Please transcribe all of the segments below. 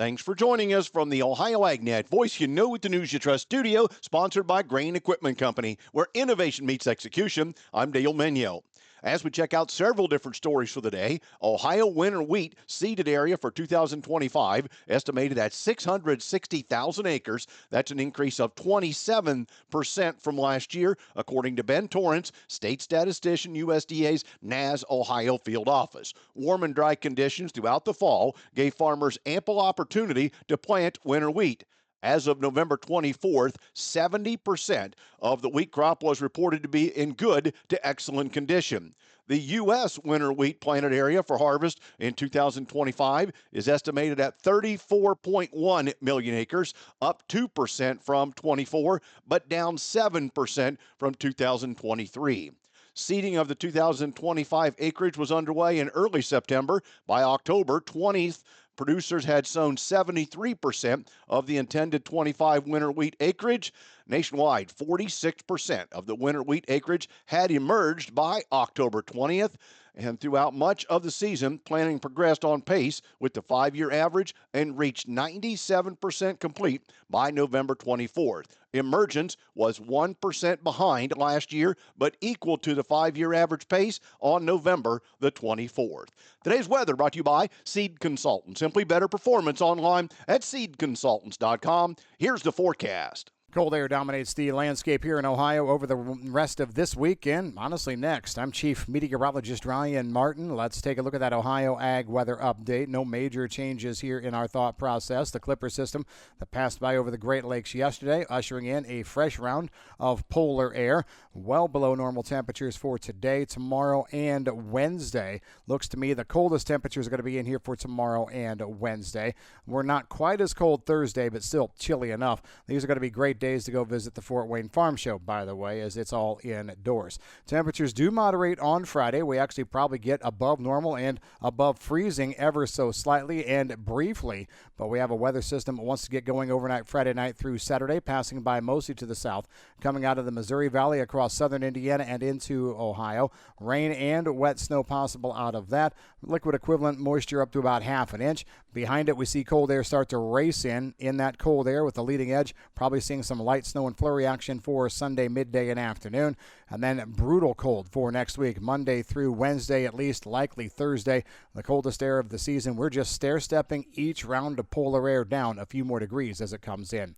Thanks for joining us from the Ohio AgNet Voice You Know with the News You Trust studio, sponsored by Grain Equipment Company, where innovation meets execution. I'm Dale Menyo. As we check out several different stories for the day, Ohio winter wheat seeded area for 2025 estimated at 660,000 acres. That's an increase of 27% from last year, according to Ben Torrance, state statistician, USDA's NAS Ohio field office. Warm and dry conditions throughout the fall gave farmers ample opportunity to plant winter wheat. As of November 24th, 70% of the wheat crop was reported to be in good to excellent condition. The U.S. winter wheat planted area for harvest in 2025 is estimated at 34.1 million acres, up 2% from 24, but down 7% from 2023. Seeding of the 2025 acreage was underway in early September. By October 20th, producers had sown 73% of the intended 25 winter wheat acreage. Nationwide, 46% of the winter wheat acreage had emerged by October 20th. And throughout much of the season, planting progressed on pace with the 5-year average and reached 97% complete by November 24th. Emergence was 1% behind last year, but equal to the 5-year average pace on November the 24th. Today's weather brought to you by Seed Consultants. Simply better performance online at seedconsultants.com. Here's the forecast. Cold air dominates the landscape here in Ohio over the rest of this week and honestly next. I'm Chief Meteorologist Ryan Martin. Let's take a look at that Ohio Ag weather update. No major changes here in our thought process. The Clipper system that passed by over the Great Lakes yesterday, ushering in a fresh round of polar air, well below normal temperatures for today, tomorrow, and Wednesday. Looks to me the coldest temperatures are going to be in here for tomorrow and Wednesday. We're not quite as cold Thursday, but still chilly enough. These are going to be great days to go visit the Fort Wayne Farm Show, by the way, as it's all indoors. Temperatures do moderate on Friday. We actually probably get above normal and above freezing ever so slightly and briefly, but we have a weather system that wants to get going overnight Friday night through Saturday, passing by mostly to the south, coming out of the Missouri Valley across southern Indiana and into Ohio. Rain and wet snow possible out of that. Liquid equivalent moisture up to about half an inch. Behind it, we see cold air start to race in that cold air with the leading edge, probably seeing some light snow and flurry action for Sunday midday and afternoon, and then brutal cold for next week, Monday through Wednesday at least, likely Thursday, the coldest air of the season. We're just stair-stepping each round of polar air down a few more degrees as it comes in.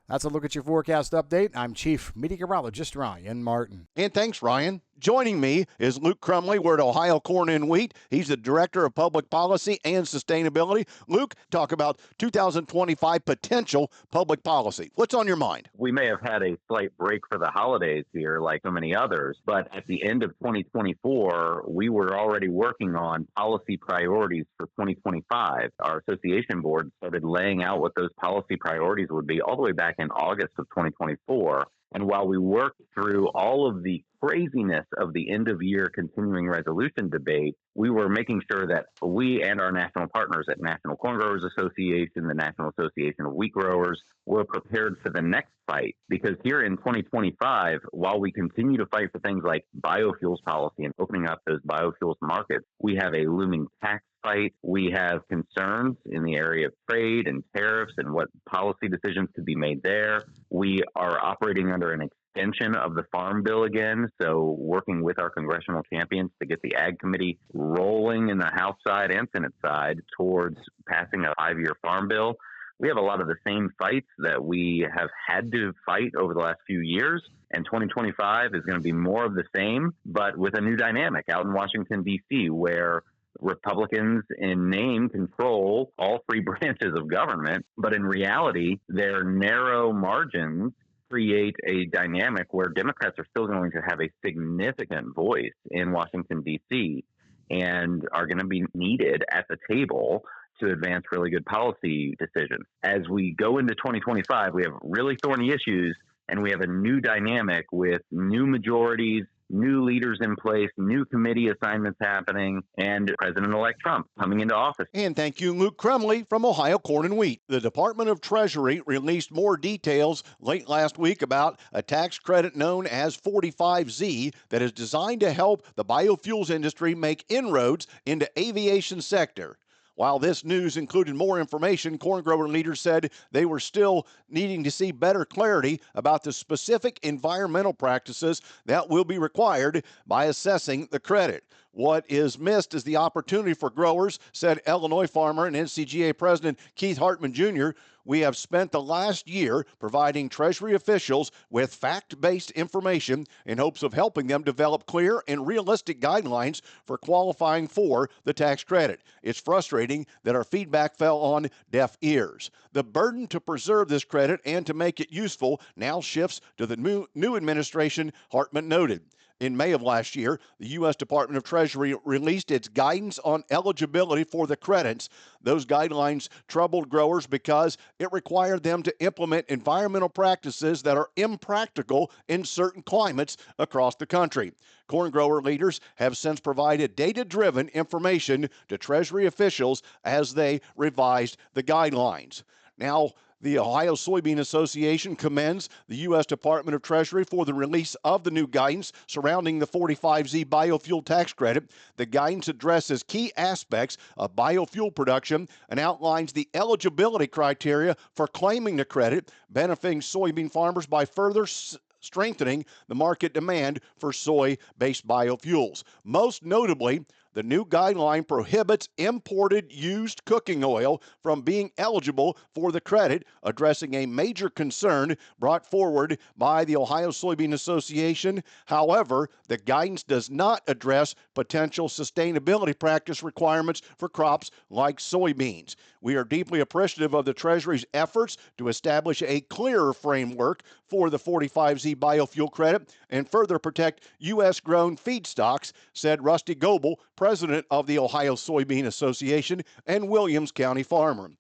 That's a look at your forecast update. I'm Chief Meteorologist Ryan Martin. And thanks, Ryan. Joining me is Luke Crumley. We're at Ohio Corn and Wheat. He's the Director of Public Policy and Sustainability. Luke, talk about 2025 potential public policy. What's on your mind? We may have had a slight break for the holidays here, like so many others, but at the end of 2024, we were already working on policy priorities for 2025. Our association board started laying out what those policy priorities would be all the way back in August of 2024. And while we worked through all of the craziness of the end-of-year continuing resolution debate, we were making sure that we and our national partners at National Corn Growers Association, the National Association of Wheat Growers, were prepared for the next fight. Because here in 2025, while we continue to fight for things like biofuels policy and opening up those biofuels markets, we have a looming tax fight. We have concerns in the area of trade and tariffs and what policy decisions could be made there. We are operating under an extension of the Farm Bill again, so working with our congressional champions to get the Ag Committee rolling in the House side and Senate side towards passing a 5-year Farm Bill. We have a lot of the same fights that we have had to fight over the last few years, and 2025 is going to be more of the same, but with a new dynamic out in Washington, D.C., where Republicans in name control all three branches of government, but in reality, their narrow margins create a dynamic where Democrats are still going to have a significant voice in Washington, D.C., and are going to be needed at the table to advance really good policy decisions. As we go into 2025, we have really thorny issues, and we have a new dynamic with new majorities, new leaders in place, new committee assignments happening, and President-elect Trump coming into office. And thank you, Luke Crumley from Ohio Corn and Wheat. The Department of Treasury released more details late last week about a tax credit known as 45Z that is designed to help the biofuels industry make inroads into aviation sector. While this news included more information, corn grower leaders said they were still needing to see better clarity about the specific environmental practices that will be required by assessing the credit. What is missed is the opportunity for growers, said Illinois farmer and NCGA President Keith Hartman Jr. We have spent the last year providing Treasury officials with fact-based information in hopes of helping them develop clear and realistic guidelines for qualifying for the tax credit. It's frustrating that our feedback fell on deaf ears. The burden to preserve this credit and to make it useful now shifts to the new administration, Hartman noted. In May of last year, the U.S. Department of Treasury released its guidance on eligibility for the credits. Those guidelines troubled growers because it required them to implement environmental practices that are impractical in certain climates across the country. Corn grower leaders have since provided data-driven information to Treasury officials as they revised the guidelines. Now, the Ohio Soybean Association commends the U.S. Department of Treasury for the release of the new guidance surrounding the 45Z biofuel tax credit. The guidance addresses key aspects of biofuel production and outlines the eligibility criteria for claiming the credit, benefiting soybean farmers by further strengthening the market demand for soy-based biofuels. Most notably, the new guideline prohibits imported used cooking oil from being eligible for the credit, addressing a major concern brought forward by the Ohio Soybean Association. However, the guidance does not address potential sustainability practice requirements for crops like soybeans. We are deeply appreciative of the Treasury's efforts to establish a clearer framework for the 45Z biofuel credit and further protect U.S.-grown feedstocks, said Rusty Goebel, president of the Ohio Soybean Association and Williams County farmer.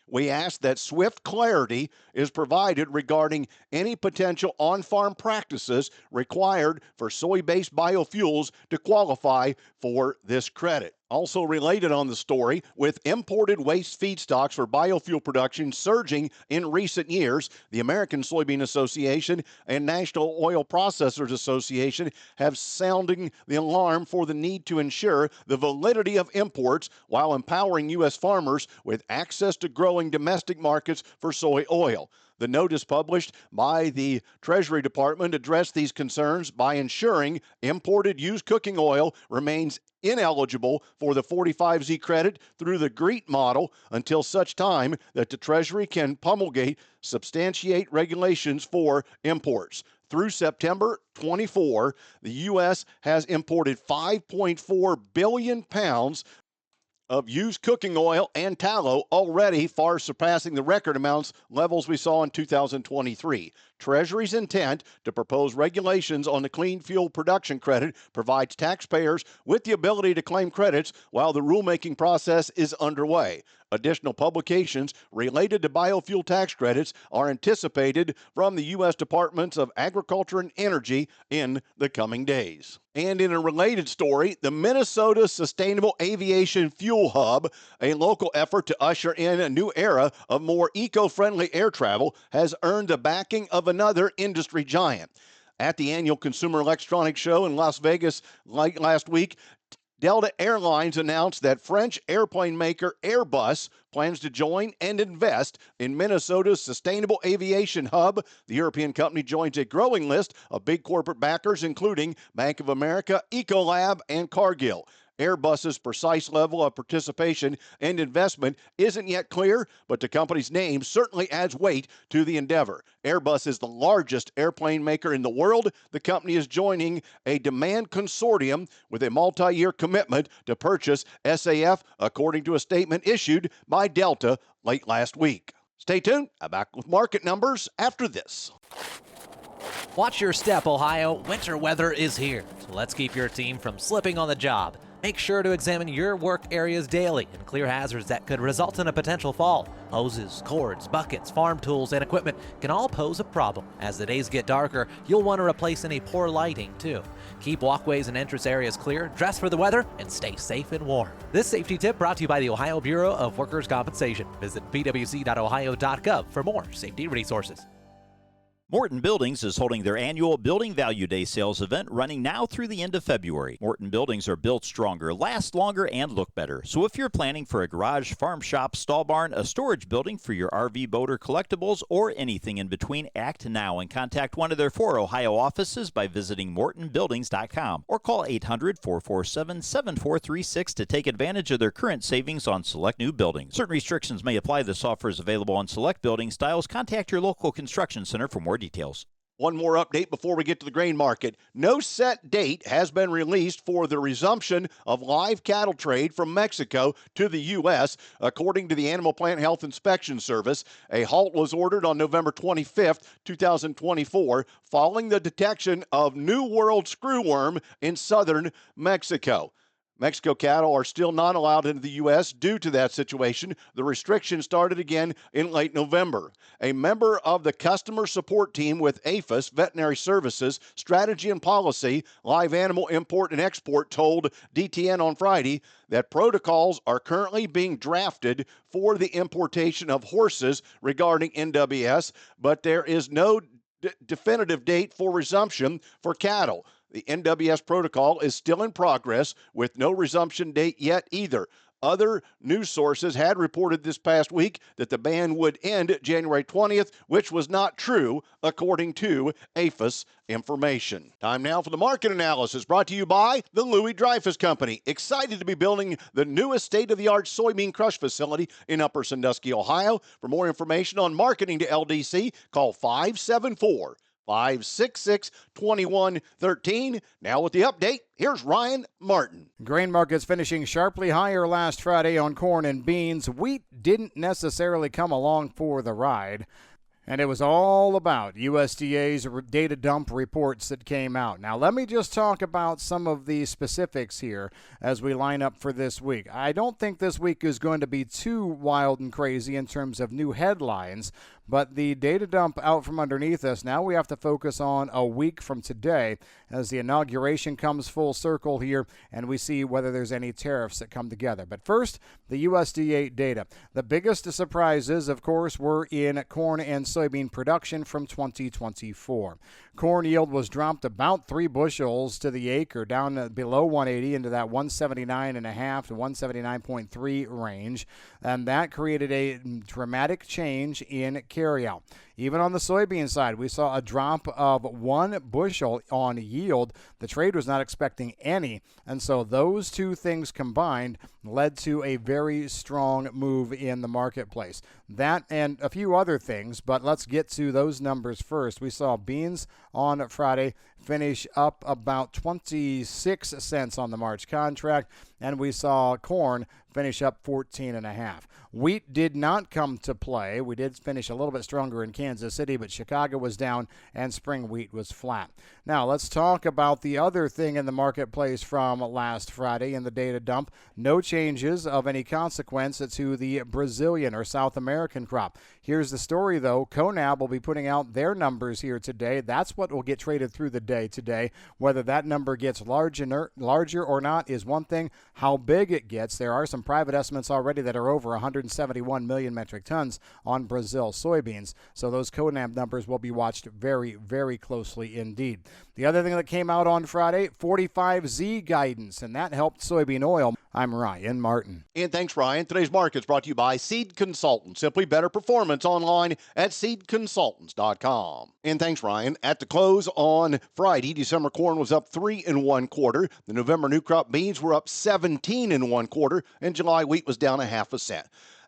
We ask that swift clarity is provided regarding any potential on-farm practices required for soy-based biofuels to qualify for this credit. Also related on the story, with imported waste feedstocks for biofuel production surging in recent years, the American Soybean Association and National Oil Processors Association have sounding the alarm for the need to ensure the validity of imports while empowering U.S. farmers with access to growing domestic markets for soy oil. The notice published by the Treasury Department addressed these concerns by ensuring imported used cooking oil remains ineligible for the 45Z credit through the GREET model until such time that the Treasury can substantiate regulations for imports. Through September 24, the U.S. has imported 5.4 billion pounds of used cooking oil and tallow, already far surpassing the record amounts levels we saw in 2023. Treasury's intent to propose regulations on the clean fuel production credit provides taxpayers with the ability to claim credits while the rulemaking process is underway. Additional publications related to biofuel tax credits are anticipated from the U.S. Departments of Agriculture and Energy in the coming days. And in a related story, the Minnesota Sustainable Aviation Fuel Hub, a local effort to usher in a new era of more eco-friendly air travel, has earned the backing of another industry giant. At the annual Consumer Electronics Show in Las Vegas last week, Delta Airlines announced that French airplane maker Airbus plans to join and invest in Minnesota's Sustainable Aviation Hub. The European company joins a growing list of big corporate backers, including Bank of America, Ecolab, and Cargill. Airbus's precise level of participation and investment isn't yet clear, but the company's name certainly adds weight to the endeavor. Airbus is the largest airplane maker in the world. The company is joining a demand consortium with a multi-year commitment to purchase SAF, according to a statement issued by Delta late last week. Stay tuned. I'm back with market numbers after this. Watch your step, Ohio. Winter weather is here, so let's keep your team from slipping on the job. Make sure to examine your work areas daily and clear hazards that could result in a potential fall. Hoses, cords, buckets, farm tools, and equipment can all pose a problem. As the days get darker, you'll want to replace any poor lighting, too. Keep walkways and entrance areas clear, dress for the weather, and stay safe and warm. This safety tip brought to you by the Ohio Bureau of Workers' Compensation. Visit pwc.ohio.gov for more safety resources. Morton Buildings is holding their annual Building Value Day sales event running now through the end of February. Morton Buildings are built stronger, last longer, and look better. So if you're planning for a garage, farm shop, stall barn, a storage building for your RV, boat, or collectibles, or anything in between, act now and contact one of their 4 Ohio offices by visiting mortonbuildings.com or call 800-447-7436 to take advantage of their current savings on select new buildings. Certain restrictions may apply. This offer is available on select building styles. Contact your local construction center for more details. One more update before we get to the grain market. No set date has been released for the resumption of live cattle trade from Mexico to the U.S. According to the Animal Plant Health Inspection Service, a halt was ordered on November 25th, 2024, following the detection of New World screwworm in southern Mexico. Mexico cattle are still not allowed into the U.S. due to that situation. The restriction started again in late November. A member of the customer support team with APHIS Veterinary Services Strategy and Policy Live Animal Import and Export told DTN on Friday that protocols are currently being drafted for the importation of horses regarding NWS, but there is no definitive date for resumption for cattle. The NWS protocol is still in progress with no resumption date yet either. Other news sources had reported this past week that the ban would end January 20th, which was not true, according to APHIS information. Time now for the market analysis, brought to you by the Louis Dreyfus Company. Excited to be building the newest state-of-the-art soybean crush facility in Upper Sandusky, Ohio. For more information on marketing to LDC, call 574-566-2113. Now with the update, here's Ryan Martin. Grain markets finishing sharply higher last Friday on corn and beans. Wheat didn't necessarily come along for the ride. And it was all about USDA's data dump reports that came out. Now, let me just talk about some of the specifics here as we line up for this week. I don't think this week is going to be too wild and crazy in terms of new headlines, but the data dump out from underneath us, now we have to focus on a week from today as the inauguration comes full circle here and we see whether there's any tariffs that come together. But first, the USDA data. The biggest surprises, of course, were in corn and soybean production from 2024. Corn yield was dropped about 3 bushels to the acre, down below 180 into that 179.5 to 179.3 range, and that created a dramatic change in carryout. Even on the soybean side, we saw a drop of 1 bushel on yield. The trade was not expecting any, and so those two things combined led to a very strong move in the marketplace. That and a few other things, but let's get to those numbers first. We saw beans on Friday finish up about 26 cents on the March contract, and we saw corn finish up 14.5. Wheat did not come to play. We did finish a little bit stronger in Kansas City, but Chicago was down and spring wheat was flat. Now, let's talk about the other thing in the marketplace from last Friday in the data dump. No changes of any consequence to the Brazilian or South American crop. Here's the story, though. CONAB will be putting out their numbers here today. That's what will get traded through the day today. Whether that number gets larger or not is one thing. How big it gets, there are some private estimates already that are over 171 million metric tons on Brazil soybeans. So those CONAB numbers will be watched very, very closely indeed. The other thing that came out on Friday, 45Z guidance, and that helped soybean oil. I'm Ryan Martin. And thanks, Ryan. Today's market is brought to you by Seed Consultants. Simply better performance online at seedconsultants.com. And thanks, Ryan. At the close on Friday, December corn was up 3 1/4. The November new crop beans were up 17 1/4, and July wheat was down 0.5 cent.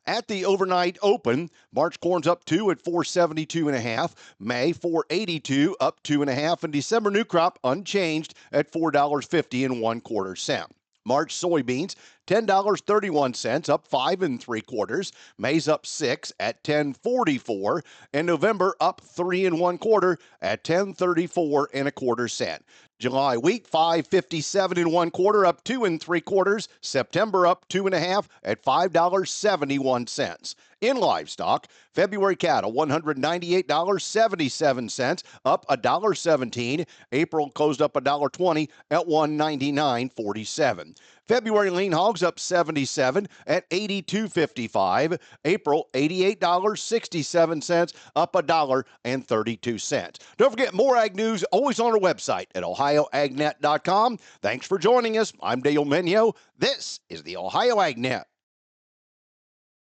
At the overnight open, March corn's up 2 at 472.5, May 482 up 2.5, and December new crop unchanged at $4.50 1/4. March soybeans, $10.31, up 5 3/4. May's up 6 at $10.44, and November up 3 1/4 at $10.34 1/4. July wheat, $5.57 1/4, up 2 3/4. September up 2.5 at $5.71. In livestock, February cattle, $198.77, up $1.17. April closed up $1.20 at $199.47. February lean hogs up 77 at 82.55. April $88.67, up $1.32. Don't forget more ag news always on our website at ohioagnet.com. Thanks for joining us. I'm Dale Menyo. This is the Ohio AgNet.